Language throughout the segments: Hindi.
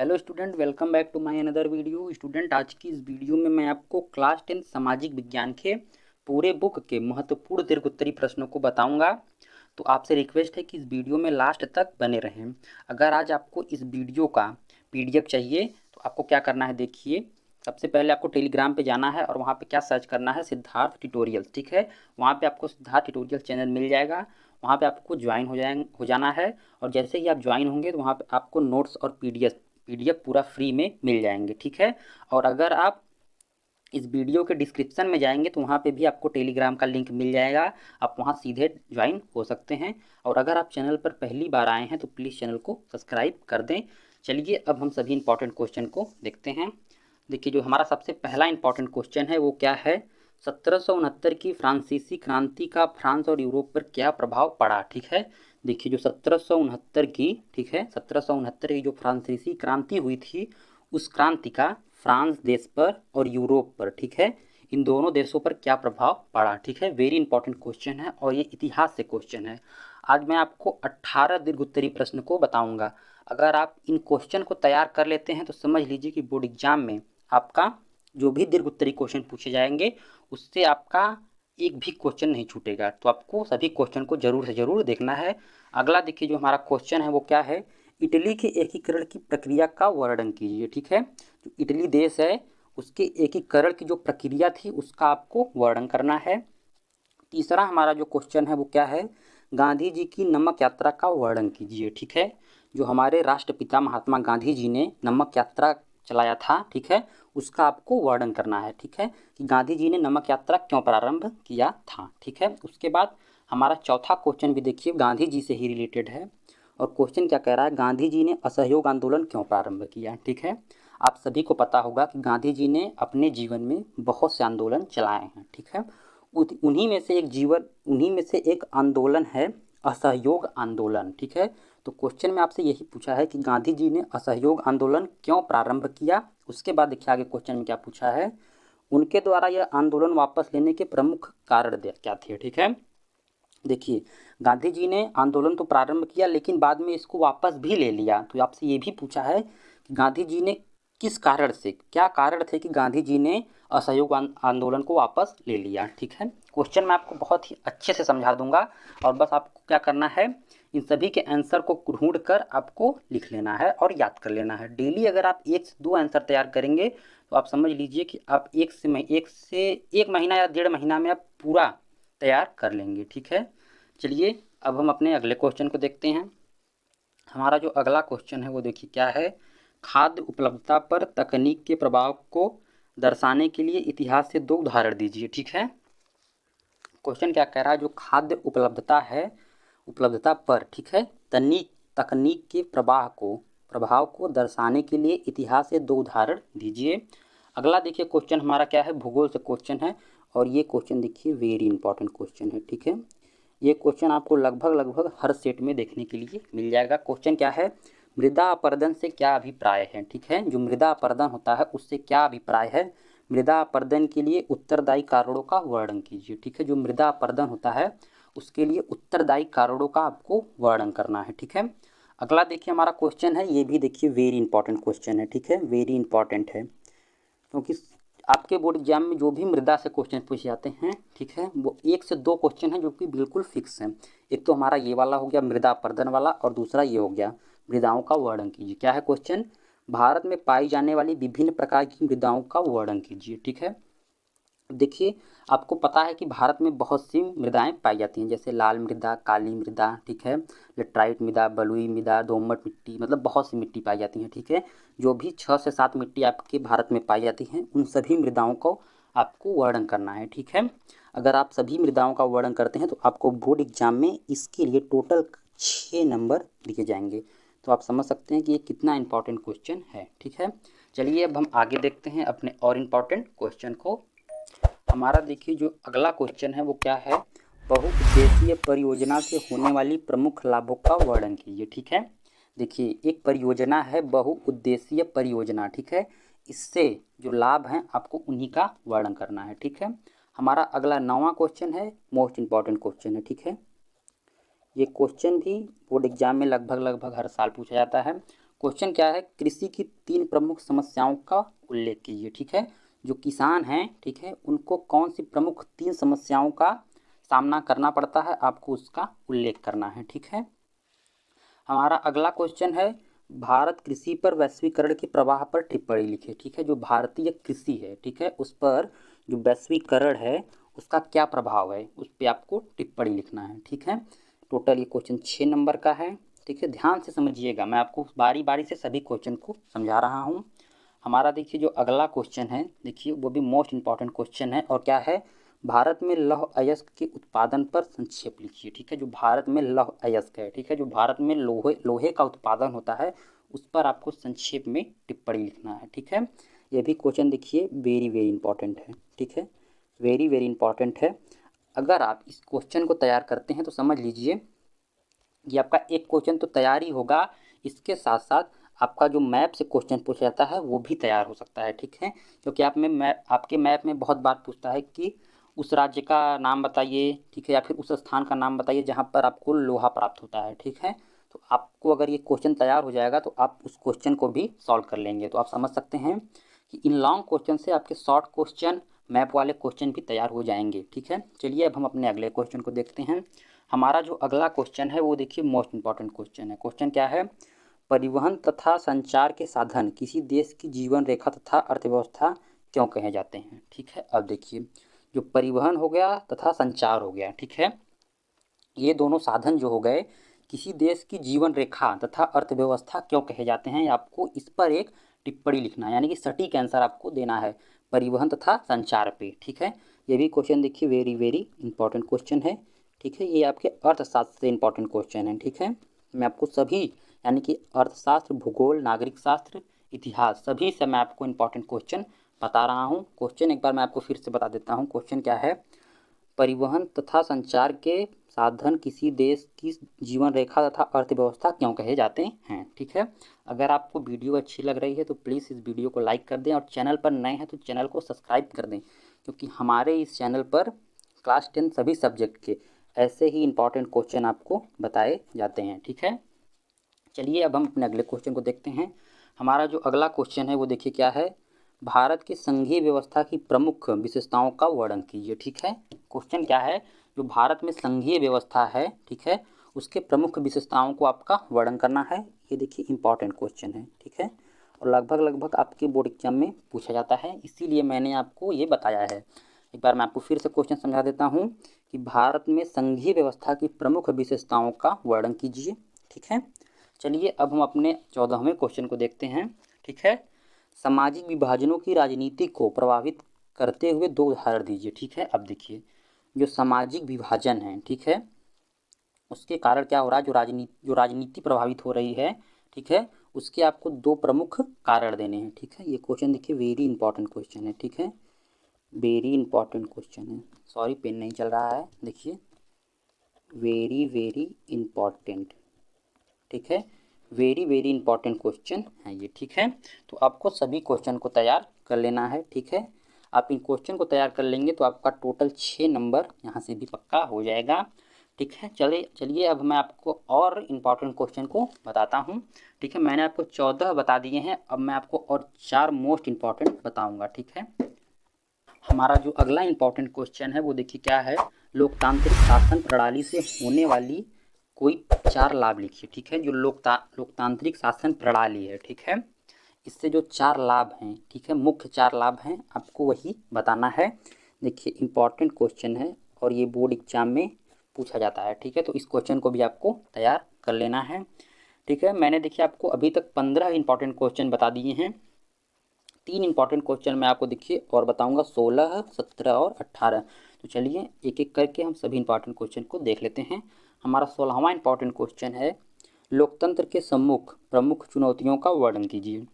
Hello student, welcome back to my another video. Student, आज की इस वीडियो में मैं आपको क्लास 10 सामाजिक विज्ञान के पूरे बुक के महत्वपूर्ण दीर्घोत्तरी प्रश्नों को बताऊंगा। तो आपसे रिक्वेस्ट है कि इस वीडियो में लास्ट तक बने रहें। अगर आज आपको इस वीडियो का पीडीएफ चाहिए तो आपको क्या करना है, देखिए। सबसे पहले आपको टेलीग्राम पे जाना है और वहाँ पे क्या सर्च करना है, सिद्धार्थ ट्यूटोरियल्स, ठीक है। वहाँ पे आपको सिद्धार्थ ट्यूटोरियल चैनल मिल जाएगा। वहाँ पे आपको ज्वाइन हो जाना है। और जैसे ही आप ज्वाइन होंगे तो वहाँ पे आपको नोट्स और पीडीएफ पूरा फ्री में मिल जाएंगे, ठीक है। और अगर आप इस वीडियो के डिस्क्रिप्शन में जाएंगे तो वहाँ पे भी आपको टेलीग्राम का लिंक मिल जाएगा। आप वहाँ सीधे ज्वाइन हो सकते हैं। और अगर आप चैनल पर पहली बार आए हैं तो प्लीज़ चैनल को सब्सक्राइब कर दें। चलिए अब हम सभी इंपॉर्टेंट क्वेश्चन को देखते हैं। देखिए, जो हमारा सबसे पहला इंपॉर्टेंट क्वेश्चन है वो क्या है, 1769 की फ्रांसीसी क्रांति का फ्रांस और यूरोप पर क्या प्रभाव पड़ा, ठीक है। देखिए, जो 1769 की, ठीक है, 1769 की जो फ्रांसीसी क्रांति हुई थी, उस क्रांति का फ्रांस देश पर और यूरोप पर, ठीक है, इन दोनों देशों पर क्या प्रभाव पड़ा, ठीक है। वेरी इंपॉर्टेंट क्वेश्चन है और ये इतिहास से क्वेश्चन है। आज मैं आपको 18 दीर्घोत्तरी प्रश्न को बताऊंगा। अगर आप इन क्वेश्चन को तैयार कर लेते हैं तो समझ लीजिए कि बोर्ड एग्जाम में आपका जो भी दीर्घोत्तरी क्वेश्चन पूछे जाएंगे उससे आपका एक भी क्वेश्चन नहीं छूटेगा। तो आपको सभी क्वेश्चन को जरूर से जरूर देखना है। अगला देखिए, जो हमारा क्वेश्चन है वो क्या है, इटली के एकीकरण की प्रक्रिया का वर्णन कीजिए, ठीक है। जो इटली देश है उसके एकीकरण की जो प्रक्रिया थी उसका आपको वर्णन करना है। तीसरा हमारा जो क्वेश्चन है वो क्या है, गांधी जी की नमक यात्रा का वर्णन कीजिए, ठीक है। जो हमारे राष्ट्रपिता महात्मा गांधी जी ने नमक यात्रा चलाया था, ठीक है, उसका आपको वर्णन करना है, ठीक है, कि गांधी जी ने नमक यात्रा क्यों प्रारंभ किया था, ठीक है। उसके बाद हमारा चौथा क्वेश्चन भी देखिए गांधी जी से ही रिलेटेड है। और क्वेश्चन क्या कह रहा है, गांधी जी ने असहयोग आंदोलन क्यों प्रारंभ किया, ठीक है। आप सभी को पता होगा कि गांधी जी ने अपने जीवन में बहुत से आंदोलन चलाए हैं, ठीक है। उन्हीं में से एक आंदोलन है असहयोग आंदोलन, ठीक है। तो क्वेश्चन में आपसे यही पूछा है कि गांधी जी ने असहयोग आंदोलन क्यों प्रारंभ किया। उसके बाद देखिए आगे क्वेश्चन में क्या पूछा है, उनके द्वारा यह आंदोलन वापस लेने के प्रमुख कारण क्या थे, ठीक है। देखिए, गांधी जी ने आंदोलन तो प्रारंभ किया लेकिन बाद में इसको वापस भी ले लिया। तो आपसे ये भी पूछा है कि गांधी जी ने किस कारण से, क्या कारण थे कि गांधी जी ने असहयोग आंदोलन को वापस ले लिया, ठीक है। क्वेश्चन मैं आपको बहुत ही अच्छे से समझा दूंगा और बस आपको क्या करना है, इन सभी के आंसर को ढूंढ कर आपको लिख लेना है और याद कर लेना है। डेली अगर आप 1 से 2 आंसर तैयार करेंगे तो आप समझ लीजिए कि आप एक महीना या 1.5 महीना में आप पूरा तैयार कर लेंगे, ठीक है। चलिए अब हम अपने अगले क्वेश्चन को देखते हैं। हमारा जो अगला क्वेश्चन है वो देखिए क्या है, खाद्य उपलब्धता पर तकनीक के प्रभाव को दर्शाने के लिए इतिहास से 2 उदाहरण दीजिए, ठीक है। क्वेश्चन क्या कह रहा है, जो खाद्य उपलब्धता है, उपलब्धता पर, ठीक है, तकनीक के प्रभाव को दर्शाने के लिए इतिहास से 2 उदाहरण दीजिए। अगला देखिए क्वेश्चन हमारा क्या है, भूगोल से क्वेश्चन है। और ये क्वेश्चन देखिए वेरी इंपॉर्टेंट क्वेश्चन है, ठीक है। ये क्वेश्चन आपको लगभग हर सेट में देखने के लिए मिल जाएगा। क्वेश्चन क्या है, मृदा अपरदन से क्या अभिप्राय है, ठीक है। जो मृदा अपरदन होता है उससे क्या अभिप्राय है, मृदा अपरदन के लिए उत्तरदायी कारणों का वर्णन कीजिए, ठीक है। जो मृदा अपरदन होता है उसके लिए उत्तरदायी कारणों का आपको वर्णन करना है, ठीक है। अगला देखिए हमारा क्वेश्चन है, ये भी देखिए वेरी इंपॉर्टेंट क्वेश्चन है, ठीक है, वेरी इंपॉर्टेंट है। क्योंकि आपके बोर्ड एग्जाम में जो भी मृदा से क्वेश्चन पूछे जाते हैं, ठीक है, वो 1 से 2 क्वेश्चन हैं जो कि बिल्कुल फिक्स हैं। एक तो हमारा ये वाला हो गया मृदा अपरदन वाला, और दूसरा ये हो गया मृदाओं का वर्णन कीजिए। क्या है क्वेश्चन, भारत में पाई जाने वाली विभिन्न प्रकार की मृदाओं का वर्णन कीजिए, ठीक है। देखिए, आपको पता है कि भारत में बहुत सी मृदाएं पाई जाती हैं, जैसे लाल मृदा, काली मृदा, ठीक है, लेटराइट मृदा, बलुई मृदा, दोमट मिट्टी, मतलब बहुत सी मिट्टी पाई जाती हैं, ठीक है। जो भी 6 से 7 मिट्टी आपके भारत में पाई जाती हैं उन सभी मृदाओं को आपको वर्णन करना है, ठीक है। अगर आप सभी मृदाओं का वर्णन करते हैं तो आपको बोर्ड एग्जाम में इसके लिए टोटल 6 नंबर दिए जाएंगे। तो आप समझ सकते हैं कि ये कितना इंपॉर्टेंट क्वेश्चन है, ठीक है। चलिए अब हम आगे देखते हैं अपने और इम्पॉर्टेंट क्वेश्चन को। हमारा देखिए जो अगला क्वेश्चन है वो क्या है, बहुउद्देशीय परियोजना से होने वाली प्रमुख लाभों का वर्णन कीजिए, ठीक है। देखिए, एक परियोजना है बहुउद्देशीय परियोजना, ठीक है, इससे जो लाभ हैं आपको उन्हीं का वर्णन करना है, ठीक है। हमारा अगला 9वां क्वेश्चन है, मोस्ट इंपॉर्टेंट क्वेश्चन है, ठीक है। ये क्वेश्चन भी बोर्ड एग्जाम में लगभग हर साल पूछा जाता है। क्वेश्चन क्या है, कृषि की 3 प्रमुख समस्याओं का उल्लेख कीजिए। ठीक है, जो किसान हैं, ठीक है, उनको कौन सी प्रमुख 3 समस्याओं का सामना करना पड़ता है, आपको उसका उल्लेख करना है। ठीक है, हमारा अगला क्वेश्चन है, भारत कृषि पर वैश्वीकरण के प्रभाव पर टिप्पणी लिखिए। ठीक है, जो भारतीय कृषि है, ठीक है, उस पर जो वैश्वीकरण है उसका क्या प्रभाव है, उस पर आपको टिप्पणी लिखना है। ठीक है, टोटल ये क्वेश्चन 6 नंबर का है। ठीक है, ध्यान से समझिएगा, मैं आपको बारी बारी से सभी क्वेश्चन को समझा रहा हूँ। हमारा देखिए जो अगला क्वेश्चन है, देखिए वो भी मोस्ट इम्पॉर्टेंट क्वेश्चन है, और क्या है, भारत में लौह अयस्क के उत्पादन पर संक्षेप लिखिए। ठीक है, जो भारत में लौह अयस्क है, ठीक है, जो भारत में लोहे का उत्पादन होता है उस पर आपको संक्षेप में टिप्पणी लिखना है। ठीक है, ये भी क्वेश्चन देखिए वेरी वेरी इंपॉर्टेंट है। ठीक है, वेरी वेरी इंपॉर्टेंट है। अगर आप इस क्वेश्चन को तैयार करते हैं तो समझ लीजिए कि आपका एक क्वेश्चन तो तैयार ही होगा, इसके साथ साथ आपका जो मैप से क्वेश्चन पूछा जाता है वो भी तैयार हो सकता है। ठीक है, क्योंकि आपके मैप में बहुत बार पूछता है कि उस राज्य का नाम बताइए, ठीक है, या फिर उस स्थान का नाम बताइए जहाँ पर आपको लोहा प्राप्त होता है। ठीक है, तो आपको अगर ये क्वेश्चन तैयार हो जाएगा तो आप उस क्वेश्चन को भी सॉल्व कर लेंगे। तो आप समझ सकते हैं कि इन लॉन्ग क्वेश्चन से आपके शॉर्ट क्वेश्चन, मैप वाले क्वेश्चन भी तैयार हो जाएंगे। ठीक है, चलिए अब हम अपने अगले क्वेश्चन को देखते हैं। हमारा जो अगला क्वेश्चन है वो देखिए मोस्ट इंपॉर्टेंट क्वेश्चन है। क्वेश्चन क्या है, परिवहन तथा संचार के साधन किसी देश की जीवन रेखा तथा अर्थव्यवस्था क्यों कहे जाते हैं। ठीक है, अब देखिए जो परिवहन हो गया तथा संचार हो गया, ठीक है, ये दोनों साधन जो हो गए किसी देश की जीवन रेखा तथा अर्थव्यवस्था क्यों कहे जाते हैं, आपको इस पर एक टिप्पणी लिखना है, यानी कि सटीक आंसर आपको देना है परिवहन तथा संचार पे। ठीक है, ये भी क्वेश्चन देखिए वेरी वेरी इंपॉर्टेंट क्वेश्चन है। ठीक है, ये आपके अर्थशास्त्र से इंपॉर्टेंट क्वेश्चन है। ठीक है, मैं आपको सभी यानी कि अर्थशास्त्र, भूगोल, नागरिक शास्त्र, इतिहास, सभी से मैं आपको इंपॉर्टेंट क्वेश्चन बता रहा हूँ। क्वेश्चन एक बार मैं आपको फिर से बता देता हूँ। क्वेश्चन क्या है, परिवहन तथा संचार के साधन किसी देश की जीवन रेखा तथा अर्थव्यवस्था क्यों कहे जाते हैं। ठीक है, अगर आपको वीडियो अच्छी लग रही है तो प्लीज़ इस वीडियो को लाइक कर दें, और चैनल पर नए हैं तो चैनल को सब्सक्राइब कर दें, क्योंकि हमारे इस चैनल पर क्लास 10 सभी सब्जेक्ट के ऐसे ही इंपॉर्टेंट क्वेश्चन आपको बताए जाते हैं। ठीक है, चलिए अब हम अपने अगले क्वेश्चन को देखते हैं। हमारा जो अगला क्वेश्चन है वो देखिए क्या है, भारत की संघीय व्यवस्था की प्रमुख विशेषताओं का वर्णन कीजिए। ठीक है, क्वेश्चन क्या है, जो भारत में संघीय व्यवस्था है, ठीक है, उसके प्रमुख विशेषताओं को आपका वर्णन करना है। ये देखिए इंपॉर्टेंट क्वेश्चन है। ठीक है, और लगभग लगभग आपके बोर्ड एग्जाम में पूछा जाता है, इसीलिए मैंने आपको ये बताया है। एक बार मैं आपको फिर से क्वेश्चन समझा देता हूँ कि भारत में संघीय व्यवस्था की प्रमुख विशेषताओं का वर्णन कीजिए। ठीक है, चलिए अब हम अपने 14वें क्वेश्चन को देखते हैं। ठीक है, सामाजिक विभाजनों की राजनीति को प्रभावित करते हुए 2 उदाहरण दीजिए। ठीक है, अब देखिए जो सामाजिक विभाजन है, ठीक है, उसके कारण क्या हो रहा है, जो राजनीति प्रभावित हो रही है, ठीक है, उसके आपको 2 प्रमुख कारण देने हैं। ठीक है, ये क्वेश्चन देखिए वेरी इंपॉर्टेंट क्वेश्चन है। ठीक है, वेरी इंपॉर्टेंट क्वेश्चन है, सॉरी पेन नहीं चल रहा है, देखिए वेरी वेरी इंपॉर्टेंट। ठीक है, वेरी वेरी इंपॉर्टेंट क्वेश्चन है ये। ठीक है, तो आपको सभी क्वेश्चन को तैयार कर लेना है। ठीक है, आप इन क्वेश्चन को तैयार कर लेंगे तो आपका टोटल 6 नंबर यहाँ से भी पक्का हो जाएगा। ठीक है, चलिए अब मैं आपको और इम्पॉर्टेंट क्वेश्चन को बताता हूँ। ठीक है, मैंने आपको 14 बता दिए हैं, अब मैं आपको और 4 मोस्ट इम्पॉर्टेंट बताऊँगा। ठीक है, हमारा जो अगला इम्पॉर्टेंट क्वेश्चन है वो देखिए क्या है, लोकतांत्रिक शासन प्रणाली से होने वाली कोई 4 लाभ लिखिए। ठीक है, जो लोकतांत्रिक शासन प्रणाली है, ठीक है, इससे जो 4 लाभ हैं, ठीक है, मुख्य 4 लाभ हैं, आपको वही बताना है। देखिए इंपॉर्टेंट क्वेश्चन है और ये बोर्ड एग्जाम में पूछा जाता है। ठीक है, तो इस क्वेश्चन को भी आपको तैयार कर लेना है। ठीक है, मैंने देखिए आपको अभी तक 15 इंपॉर्टेंट क्वेश्चन बता दिए हैं। 3 इंपॉर्टेंट क्वेश्चन मैं आपको देखिए और बताऊंगा, 16, 17 और 18। तो चलिए एक एक करके हम सभी इंपॉर्टेंट क्वेश्चन को देख लेते हैं। हमारा 16वां इंपॉर्टेंट क्वेश्चन है, लोकतंत्र के सम्मुख प्रमुख चुनौतियों का वर्णन कीजिए।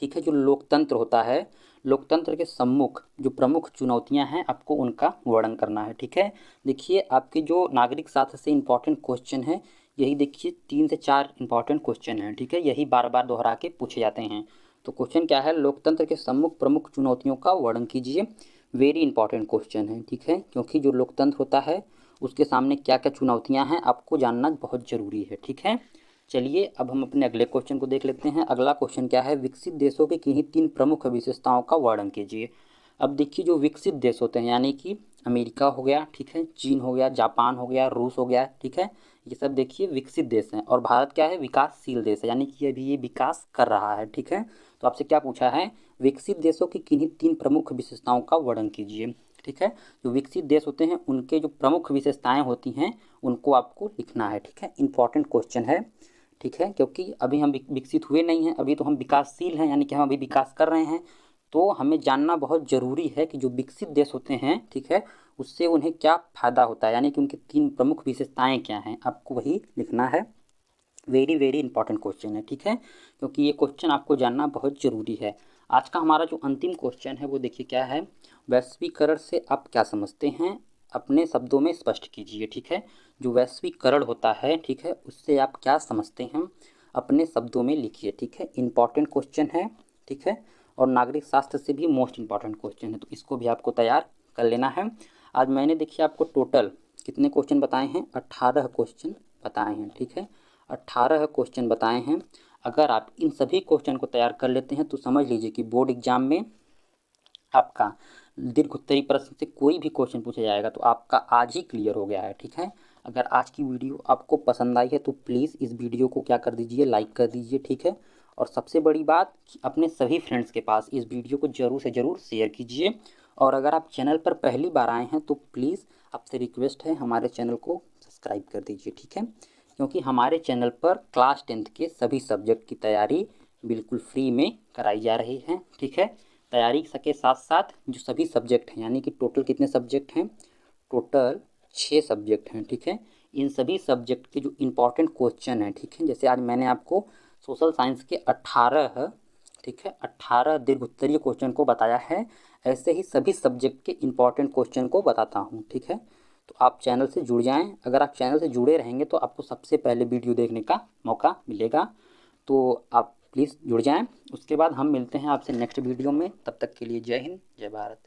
ठीक है, जो लोकतंत्र होता है, लोकतंत्र के सम्मुख जो प्रमुख चुनौतियां हैं आपको उनका वर्णन करना है। ठीक है, देखिए आपके जो नागरिक शास्त्र से इंपॉर्टेंट क्वेश्चन है, यही देखिए 3 से 4 इंपॉर्टेंट क्वेश्चन हैं। ठीक है, यही बार बार दोहरा के पूछे जाते हैं। तो क्वेश्चन क्या है, लोकतंत्र के सम्मुख प्रमुख चुनौतियों का वर्णन कीजिए। वेरी इंपॉर्टेंट क्वेश्चन है। ठीक है, क्योंकि जो लोकतंत्र होता है उसके सामने क्या क्या चुनौतियाँ हैं आपको जानना बहुत ज़रूरी है। ठीक है, चलिए अब हम अपने अगले क्वेश्चन को देख लेते हैं। अगला क्वेश्चन क्या है, विकसित देशों की किन्हीं 3 प्रमुख विशेषताओं का वर्णन कीजिए। अब देखिए जो विकसित देश होते हैं यानी कि अमेरिका हो गया, ठीक है, चीन हो गया, जापान हो गया, रूस हो गया, ठीक है, ये सब देखिए विकसित देश हैं। और भारत क्या है, विकासशील देश है, यानी कि अभी ये विकास कर रहा है, ठीक है। तो आपसे क्या पूछा है, विकसित देशों की किन्हीं 3 प्रमुख विशेषताओं का वर्णन कीजिए, ठीक है। जो विकसित देश होते हैं उनके जो प्रमुख विशेषताएं होती हैं उनको आपको लिखना है, ठीक है। इंपॉर्टेंट क्वेश्चन है, ठीक है, क्योंकि अभी हम विकसित हुए नहीं हैं, अभी तो हम विकासशील हैं, यानी कि हम अभी विकास कर रहे हैं। तो हमें जानना बहुत ज़रूरी है कि जो विकसित देश होते हैं, ठीक है, उससे उन्हें क्या फ़ायदा होता है, यानी कि उनकी 3 प्रमुख विशेषताएं क्या हैं, आपको वही लिखना है। वेरी वेरी इंपॉर्टेंट क्वेश्चन है, ठीक है, क्योंकि ये क्वेश्चन आपको जानना बहुत ज़रूरी है। आज का हमारा जो अंतिम क्वेश्चन है वो देखिए क्या है, वैश्वीकरण से आप क्या समझते हैं, अपने शब्दों में स्पष्ट कीजिए, ठीक है। जो वैश्वीकरण होता है, ठीक है, उससे आप क्या समझते हैं, अपने शब्दों में लिखिए, ठीक है। इंपॉर्टेंट क्वेश्चन है, ठीक है, और नागरिक शास्त्र से भी मोस्ट इंपॉर्टेंट क्वेश्चन है, तो इसको भी आपको तैयार कर लेना है। आज मैंने देखिए आपको टोटल कितने क्वेश्चन बताए हैं, 18 क्वेश्चन बताए हैं, ठीक है, 18 क्वेश्चन बताए हैं। अगर आप इन सभी क्वेश्चन को तैयार कर लेते हैं तो समझ लीजिए कि बोर्ड एग्जाम में आपका दीर्घ उत्तरीय प्रश्न से कोई भी क्वेश्चन पूछा जाएगा तो आपका आज ही क्लियर हो गया है, ठीक है। अगर आज की वीडियो आपको पसंद आई है तो प्लीज़ इस वीडियो को क्या कर दीजिए, लाइक कर दीजिए, ठीक है। और सबसे बड़ी बात कि अपने सभी फ्रेंड्स के पास इस वीडियो को ज़रूर से ज़रूर शेयर कीजिए। और अगर आप चैनल पर पहली बार आए हैं तो प्लीज़ आपसे रिक्वेस्ट है हमारे चैनल को सब्सक्राइब कर दीजिए, ठीक है, क्योंकि हमारे चैनल पर क्लास 10th के सभी सब्जेक्ट की तैयारी बिल्कुल फ्री में कराई जा रही है, ठीक है। तैयारी के साथ साथ जो सभी सब्जेक्ट हैं, यानी कि टोटल कितने सब्जेक्ट हैं, टोटल 6 सब्जेक्ट हैं, ठीक है। इन सभी सब्जेक्ट के जो इम्पोर्टेंट क्वेश्चन हैं, ठीक है, जैसे आज मैंने आपको सोशल साइंस के 18, ठीक है, 18 दीर्घ उत्तरीय क्वेश्चन को बताया है, ऐसे ही सभी सब्जेक्ट के इम्पोर्टेंट क्वेश्चन को बताता हूँ, ठीक है। तो आप चैनल से जुड़ जाएं, अगर आप चैनल से जुड़े रहेंगे तो आपको सबसे पहले वीडियो देखने का मौका मिलेगा। तो आप प्लीज़ जुड़ जाएं। उसके बाद हम मिलते हैं आपसे नेक्स्ट वीडियो में, तब तक के लिए जय हिंद, जय भारत।